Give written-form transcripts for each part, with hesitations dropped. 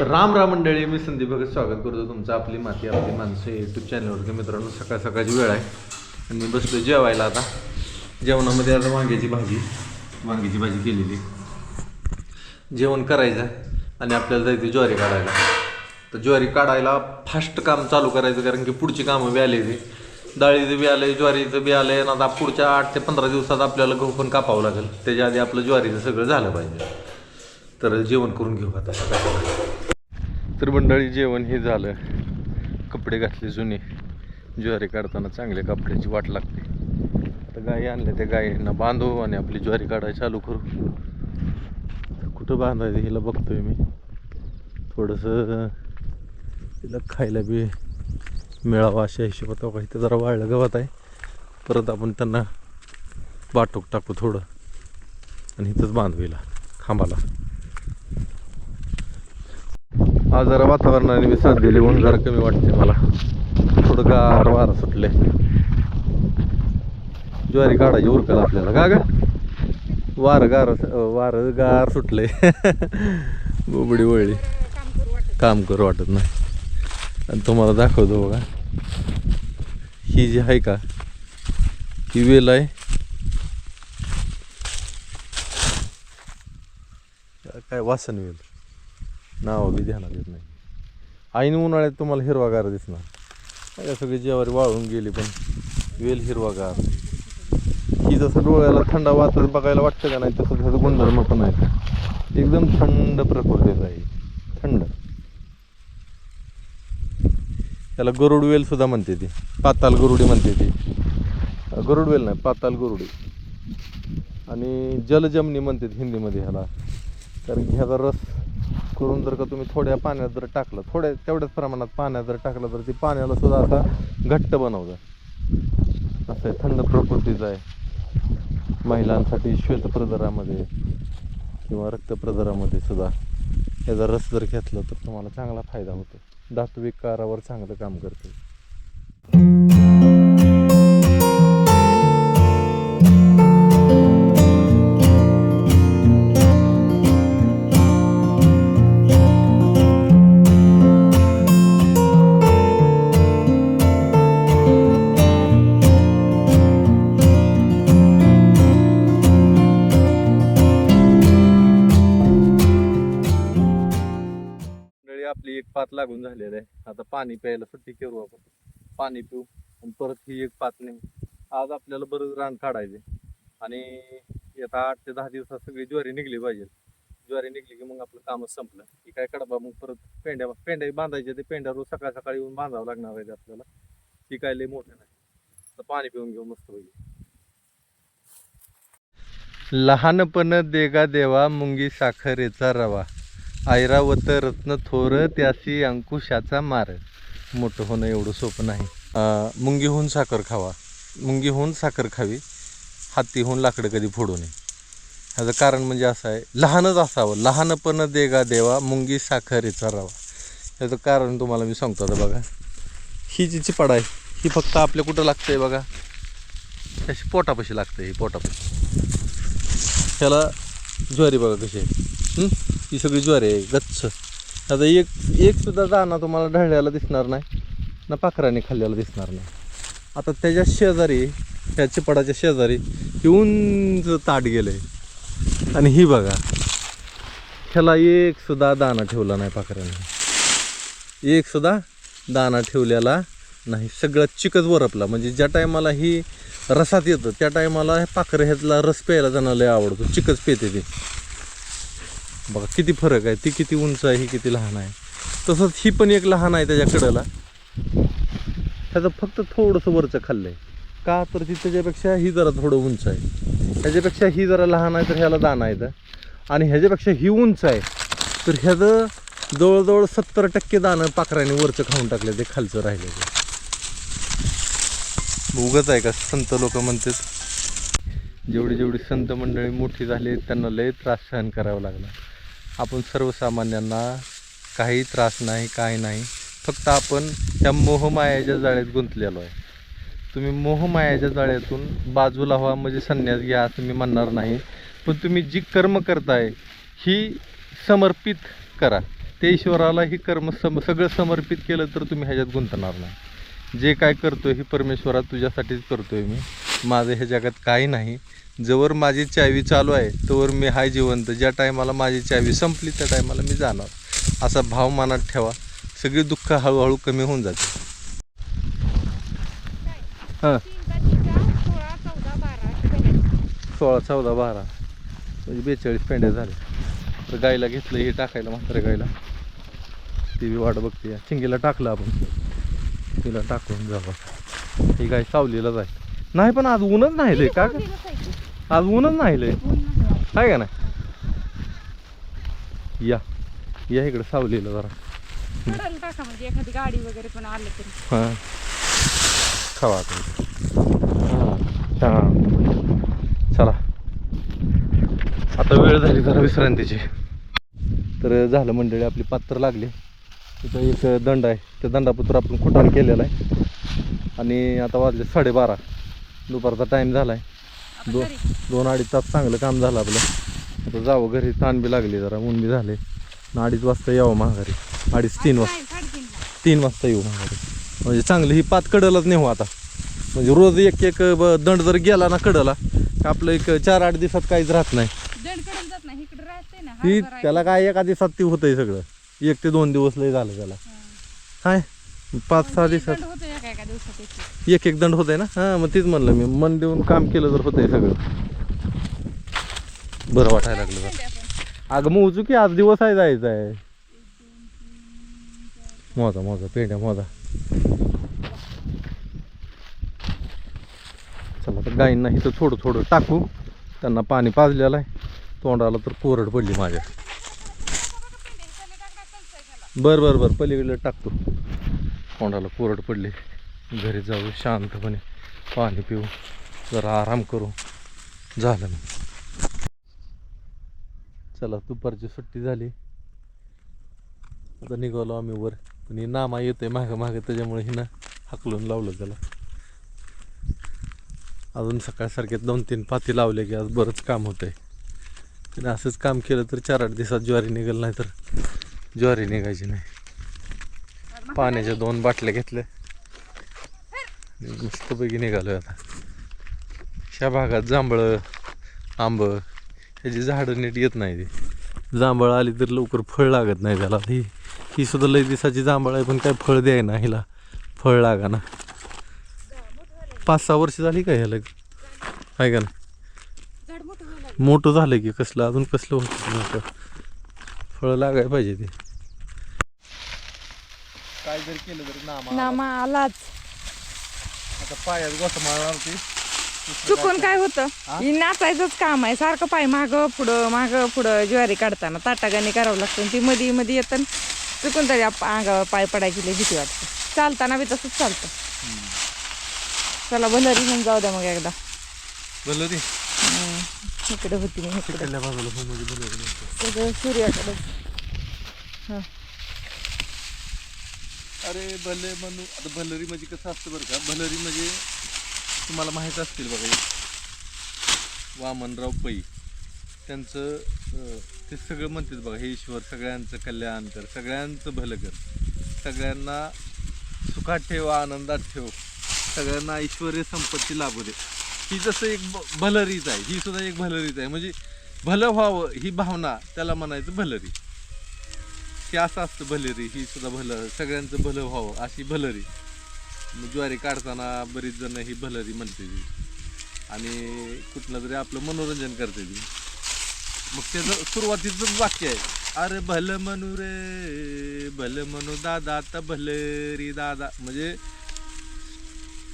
राम राम मंडळी, मी संदीप भगत स्वागत करतो तुमचं आपली माती आपली माणसं यूट्यूब चॅनलवरती. मित्रांनो, सकाळ सकाळची वेळ आहे आणि मी बसलो जेवायला. आता जेवणामध्ये आता वांग्याची भाजी केलेली, जेवण करायचं आणि आपल्याला जायचं ज्वारी काढायला. तर ज्वारी काढायला फास्ट काम चालू करायचं, कारण की पुढची कामं बी आली. डाळीचं बी आलं, ज्वारीचं बी आलं. आणि आता पुढच्या 8 ते 15 दिवसात आपल्याला गहू पण कापावं लागेल. त्याच्या आधी आपलं ज्वारीचं सगळं झालं पाहिजे. तर जेवण करून घेऊ आता सकाळी. तर मंडळी, जेवण हे झालं, कपडे घातले जुने. ज्वारी काढताना चांगल्या कपड्याची वाट लागते. आता गाई आणल्या, त्या गायींना बांधू आणि आपली ज्वारी काढायला चालू करू. कुठं बांधायचं हिला बघतोय मी. थोडंसं तिला खायला बी मिळावं अशा हिशोबात. का इथं जरा वाळलं गवत आहे, परत आपण त्यांना बाटूक टाकू थोडं आणि इथंच बांधू हिला खांबाला. आज जरा वातावरणाने मी साथ दिली म्हणून जरा कमी वाटते मला. थोडं गार वारा सुटले, ज्वारी काढायची उरकल आपल्याला. का ग वारं गार सुटले. बोबडी वळली, काम करू वाटत नाही. आणि तुम्हाला दाखवतो बघा, ही जी आहे का, ही वेल आहे. काय वासन वेल, नाव बी ध्यानात येत नाही. ऐन उन्हाळ्यात तुम्हाला हिरवागार दिसणार. सगळी ज्वारी वाळून गेली, पण वेल हिरवागार. ही जसं डोळ्याला थंडा वातावरण बघायला वाटतं का नाही, तसं त्याचं गुणधर्म पण आहे. एकदम थंड प्रकृतीचं आहे, थंड. त्याला गरुड वेल सुद्धा म्हणते ती, पाताल गरुडी म्हणते ती. गरुड वेल नाही, पाताल गरुडी. आणि जलजमनी म्हणते हिंदीमध्ये ह्याला. कारण की ह्याचा रस करून जर का तुम्ही थोड्या पाण्यात जर टाकलं, तेवढ्याच प्रमाणात पाण्यात जर टाकलं, तर ती पाण्याला सुद्धा असा घट्ट बनवतं. असं आहे, थंड प्रकृतीचं आहे. महिलांसाठी श्वेतप्रदरामध्ये किंवा रक्तप्रदरामध्ये सुद्धा याचा रस जर घेतला तर तुम्हाला चांगला फायदा होतो. धातुविकारावर चांगलं काम करते. आपली एक पात लागून झालेलं आहे. आता पाणी प्यायला सुट्टी करू आपण, पाणी पिऊ आणि परत ही एक पात नाही. आज आपल्याला बरंच रान काढायचे आणि आता 8 ते 10 दिवसात सगळी ज्वारी निघली पाहिजे. ज्वारी निघली की मग आपलं कामच संपलं की काय कडबा. मग परत पेंड्या बांधायचे. ते पेंड्या रोज सकाळ सकाळी येऊन बांधावं लागणार आहे आपल्याला. ती काय लय मोठं नाही. तर पाणी पिऊन घेऊ मस्त होईल. लहानपण देगा देवा, मुंगी साखरेचा रवा, ऐरावत रत्न थोर, त्यासी अंकुशाचा मार. मोठं होणं एवढं सोपं नाही. मुंगीहून साखर खावा, मुंगीहून साखर खावी, हातीहून लाकडं कधी फोडू नये. ह्याचं कारण म्हणजे असं आहे, लहानच असावं. लहानपण देगा देवा, मुंगी साखरेचा रवा. ह्याचं कारण तुम्हाला मी सांगतो. आता बघा, ही जी चिपाड आहे, ही फक्त आपल्या कुठं लागतंय बघा, त्याची पोटापाशी लागतंय. ही पोटापाशी. ह्याला ज्वारी बघा कशी आहे. ही सगळी ज्वारी आहे गच्च. आता एक सुद्धा दाणा तुम्हाला ढळल्याला दिसणार नाही ना, पाखराने खाल्ल्याला दिसणार नाही. आता त्याच्या शेजारी, त्या चिपाडाच्या शेजारी ही उंच ताट गेलंय. आणि ही बघा, ह्याला एक सुद्धा दाणा ठेवला नाही पाखराने. एक सुद्धा दाणा ठेवलेला नाही. सगळं चिकच वरपला. म्हणजे ज्या टायमाला ही रसात येतं त्या टायमाला पाखरं ह्यातला रस प्यायला जाणं लय आवडतो. चिकच पेते ती. बघा किती फरक आहे. ती किती उंच आहे, ही किती लहान आहे. तसंच ही पण एक लहान आहे त्याच्या कडेला. त्याचं फक्त थोडंसं वरचं खाल्लंय. का तर ती त्याच्यापेक्षा ही जरा थोडं उंच आहे. ह्याच्यापेक्षा ही जरा लहान आहे तर ह्याला दाणा आहे. आणि ह्याच्यापेक्षा ही उंच आहे तर ह्याचं जवळजवळ 70% दाणं पाखराने वरचं खाऊन टाकले, ते खालचं राहिले. उगाच आहे का संत लोक म्हणतात, जेवढी संत मंडळी मोठी झाली त्यांना लय त्रास सहन करावा लागला. आपण सर्वसामान्यांना काही त्रास नाही, काही नाही. फक्त आपण त्या मोहमायाच्या जाळ्यात गुंतलेलो आहे. तुम्ही मोहमायाच्या जाळ्यातून बाजूला व्हा म्हणजे संन्यास घ्या असं मी म्हणणार नाही. पण तुम्ही जी कर्म करताय ही समर्पित करा. ते ईश्वराला ही कर्म सगळं समर्पित केलं तर तुम्ही ह्याच्यात गुंतणार नाही. जे काय करतोय ही परमेश्वरा तुझ्यासाठीच करतोय मी. माझं ह्या जगात काही नाही. जवळ माझी चावी चालू आहे तोवर मी हाय जिवंत. ज्या टायमाला माझी चावी संपली त्या टायमाला मी जाणार. असा भाव मनात ठेवा. सगळी दुःख हळूहळू कमी होऊन जाते. हां 16, 14, 12 म्हणजे 42 पेंड्या झाल्या. तर गायला घेतलं हे टाकायला, म्हाताऱ्या गायला. ती बी वाट बघते. चिंगीला टाकलं आपण, तिला टाकून जावं. ही गाय सावलीला जाय नाही. पण आज ऊनच नाही लय का? आज ऊनच नाही लय आहे का नाही? या इकडे सावलीला जरा. एखादी गाडी वगैरे पण आलं तरी हां खावा चला. आता वेळ झाली जरा विश्रांतीची. तर झालं मंडळी, आपली पात्र लागली. तिथं एक दंड आहे, त्या दंडापुत्र आपण खुटाण केलेला आहे. आणि आता वाजले 12:30. दुपारचा टाईम झाला आहे. 2-2.5 तास चांगलं काम झालं आपलं. आता जावं घरी, ताण बी लागली जरा, ऊन बी झाले. 2:30 वाजता यावं माघारी. 2:30-3 वाजता 3 वाजता येऊ माघारी. म्हणजे चांगलं ही पात कडलच नेऊ आता. म्हणजे रोज एक दंड जर गेला ना कडला, आपलं एक 4-8 दिवसात काहीच राहत नाही. ती त्याला काय एका दिवसात ती होतंय सगळं. 1 ते 2 दिवस लय झालं त्याला. काय 5-6 दिवसात एक दंड होतंय ना. हां मग तीच म्हणलं मी, मन देऊन काम केलं तर होतंय सगळं. बरं वाटायला लागलं जरा. अगं मोजू की आज दिवस आहे, जायचं आहे. मोजा पेंड्या मोजा. चला तर गाईंना इथं थोडं टाकू. त्यांना पाणी पाजलेलं आहे. तोंडाला तर कोरड पडली माझ्या. बरं पलीकडे टाकतो. तोंडाला कोरड पडली. घरी जाऊ शांतपणे, पाणी पिऊ, जरा आराम करू. झालं मग. चला दुपारची सुट्टी झाली. आता निघालो आम्ही वर. पण ही नामा येतोय मागं त्याच्यामुळे हिनं हाकलून लावलं त्याला. अजून सकाळसारखे 2-3 पाती लावले की आज बरंच काम होतंय. आणि असंच काम केलं तर 4-8 दिवसात ज्वारी निघेल, नाही तर ज्वारी निघायची नाही. पाण्याच्या 2 बाटल्या घेतल्या, मस्तपैकी निघालोय आता. ह्या भागात जांभळं, आंब ह्याची झाडं नीट येत नाही. ती जांभळं आली तर लवकर फळ लागत नाही त्याला. ही सुद्धा लई दिवसाची जांभळ आहे, पण काय फळ द्याय ना हिला, फळ लागा ना. 5-6 वर्ष झाली काय ह्याला, आहे का ना? मोठं झालं की कसलं अजून कसलं होतं मोठं. फळ लागाय पाहिजे ते. काय जर केलं तरी नामा आलाच. आता पायात गोठा मारणार ती चुकून काय होतं, ही नाचायचंच काम आहे. सारखं पाय माग पुढं ज्वारी काढताना ताटागाने करावं लागतं. ती मध्ये येतं, चुकून तरी अंगावर पाय पडायची लई भीती वाटते. चालताना बी तसंच चालतं. चला भलरी घेऊन जाऊ द्या मग एकदा. भलरी इकडे होती मी, इकडे सगळं सूर्याकडे. अरे भले म्हणू. आता भलरी म्हणजे कसं असतं बरं का. भलरी म्हणजे तुम्हाला माहीत असतील बघा, वामनराव पै त्यांचं ते सगळं म्हणतात बघा, हे ईश्वर सगळ्यांचं कल्याण कर, सगळ्यांचं भलं कर, सगळ्यांना सुखात ठेव, आनंदात ठेव, सगळ्यांना ऐश्वर्य संपत्ती लाभू दे. ही जसं एक भलरीच आहे, ही सुद्धा एक भलरीच आहे. म्हणजे भलं व्हावं ही भावना, त्याला म्हणायचं भलरी. हे असं असतं भलरी. ही सुद्धा भलं, सगळ्यांचं भलं व्हावं अशी भलरी. ज्वारी काढताना बरीच जण ही भलरी म्हणते ती, आणि कुठलं तरी आपलं मनोरंजन करते ती. मग त्याचं सुरुवातीचं वाक्य आहे, अरे भलं म्हणू रे, भलं म्हणू दादा, आता भलरी दादा. म्हणजे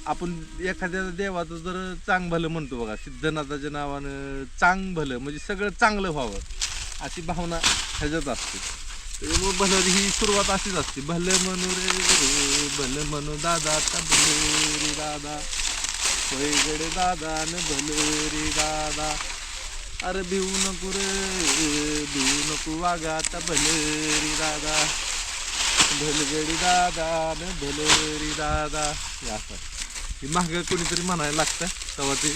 आपण एखाद्या देवाचं जर चांग भलं म्हणतो बघा, सिद्धनाथाच्या नावानं चांग भलं, म्हणजे सगळं चांगलं व्हावं अशी भावना ह्याच्यात असते. मग भलरी ही सुरुवात अशीच असते, भलं म्हणू रे, भलं म्हणू दादा, आता भलरी दादा, पैगडे दादा न भलरी दादा. अरे भिवू नको रे, भिवू नको वागा, आता भलरी दादा, भलगडी दादा न भलरी दादा. हे असं ही मागं कोणीतरी म्हणायला लागतं तेव्हा ते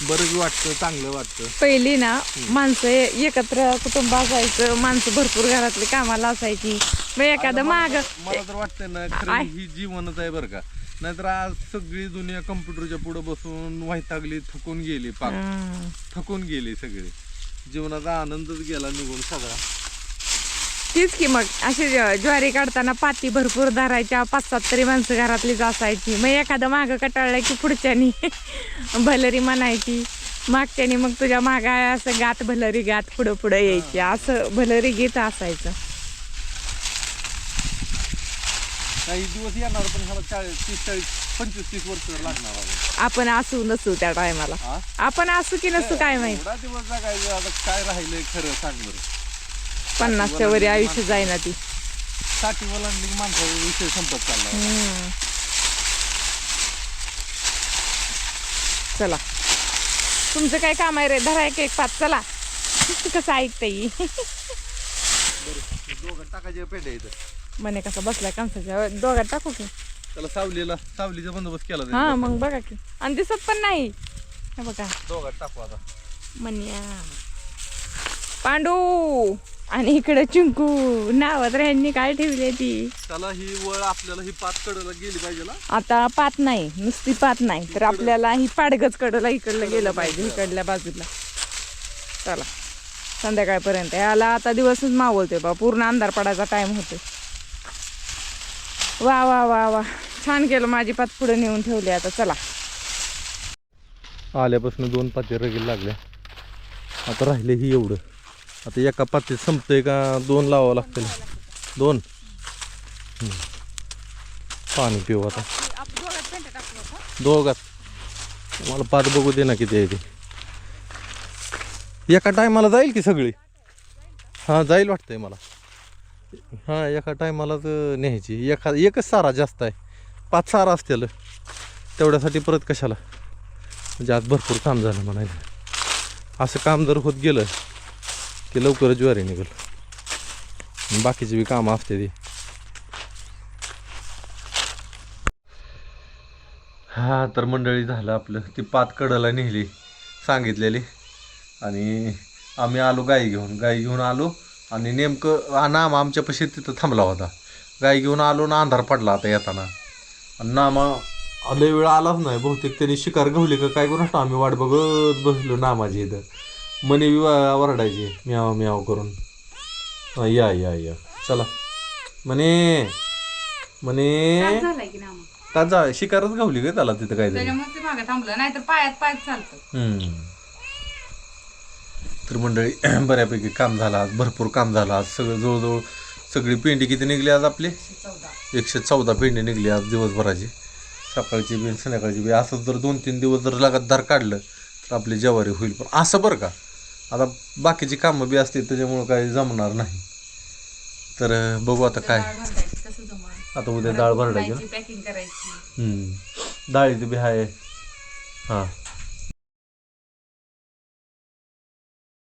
बरं बी वाटतं, चांगलं वाटतं. पहिली ना माणसं एकत्र कुटुंब असायचं, माणसं भरपूर घरातली कामाला असायची. मग एखादं माग मला तर वाटतंय ना खरं ही जीवनच आहे बरं का. नाहीतर आज सगळी दुनिया कम्प्युटरच्या पुढे बसून वैतागली, थकून गेली, पाक थकून गेली सगळी. जीवनाचा आनंदच गेला निघून सगळा. तीच की मग अशी ज्वारी काढताना पाती भरपूर धरायच्या, 5-7 तरी माणसं घरातलीच असायची. मग एखादं मागं कटाळलं की पुढच्यानी भलरी म्हणायची, मागच्यानी मग तुझ्या मागा असं गात भलरी गात पुढं पुढं यायची, असं भलरी गीत असायचं. काही दिवस येणार पण ह्याला 25-30 वर्ष लागणार आहे. आपण असू नसू त्या टायमाला, आपण असू की नसू काय माहित. एवढा दिवस जगायचं आता काय राहिलंय खरं सांग बरं. 50च्या वरी आयुष्य जाईना ती. 60 वलांडली माणसाचा विषय संपत चालला. चला तुमचं काय काम आहे रे, धरा एक पाच. चला कसं ऐकताय दोघं टाकायचे पेंड्या इथं म्हणे कसा बसलाय कांसाच्या दोघात टाकू की. त्याला सावलीचा बंदोबस्त केला जाईल. हा मग बघा की, आणि दिसत पण नाही. हे बघा दोघात टाकू आता. मन्या पांडू आणि इकडे चिंकू नावात यांनी काय ठेवली ती. त्याला ही वळ आपल्याला ही पात कडला गेली पाहिजे ना. आता पात नाही, नुसती पात नाही तर आपल्याला ही पाडगच कडला इकडलं गेलं पाहिजे, इकडल्या बाजूला. चला संध्याकाळपर्यंत याला आता दिवसच मावळतोय बा, पूर्ण अंधार पडायचा टाइम होतोय. वा वा वा वा छान केलं, माझी पात पुढे नेऊन ठेवली. आता चला आल्यापासून 2 पाते रगील लागल्या. आता राहिले ही एवढं. आता एका पातीत संपतंय का 2 लावावं लागतील? 2. पाणी पिऊ आता दोघात. मला पात बघू दे ना किती आहे ते. एका टायमाला जाईल की सगळी? हां जाईल वाटतंय मला. हां एका टायमालाच न्यायची. एकच सारा जास्त आहे, 5 सारा असतील तेवढ्यासाठी परत कशाला. म्हणजे आज भरपूर काम झालं म्हणायचं. असं काम जर होत गेलं की लवकर ज्वारी निघेल. बाकीची बी कामं असते ती. हा तर मंडळी झालं आपलं. ती पात कडला नेली सांगितलेली आणि आम्ही आलो गाई घेऊन आलो. आणि नेमकं नामा आमच्यापाशी तिथं थांबला होता. गाई घेऊन आलो ना अंधार पडला आता येताना. आणि नामा लय वेळ आलाच नाही. बहुतेक त्यांनी शिकार घावली का काय करून आम्ही वाट बघत बसलो नामाची इथं. मने बी वरडायचे म्याव म्याव करून. या या या चला म्हणे का जा शिकारच घावली का त्याला तिथं काय थांबलं नाही तर पायात चालतं. तर मंडळी बऱ्यापैकी काम झालं आज, भरपूर काम झालं आज. सगळं जवळजवळ सगळी पेंडी किती निघली आज आपली? 114 पेंडी निघली आज दिवसभराची. सकाळची बी संध्याकाळची बी. असं जर 2-3 दिवस जर लगातार काढलं तर आपली ज्वारी होईल. पण असं बरं का, आता बाकीची कामं बी असते त्याच्यामुळं काही जमणार नाही. तर बघू आता काय. आता उद्या डाळ भरडायची ना. पॅकिंग करायची. डाळीचं बी आहे. हां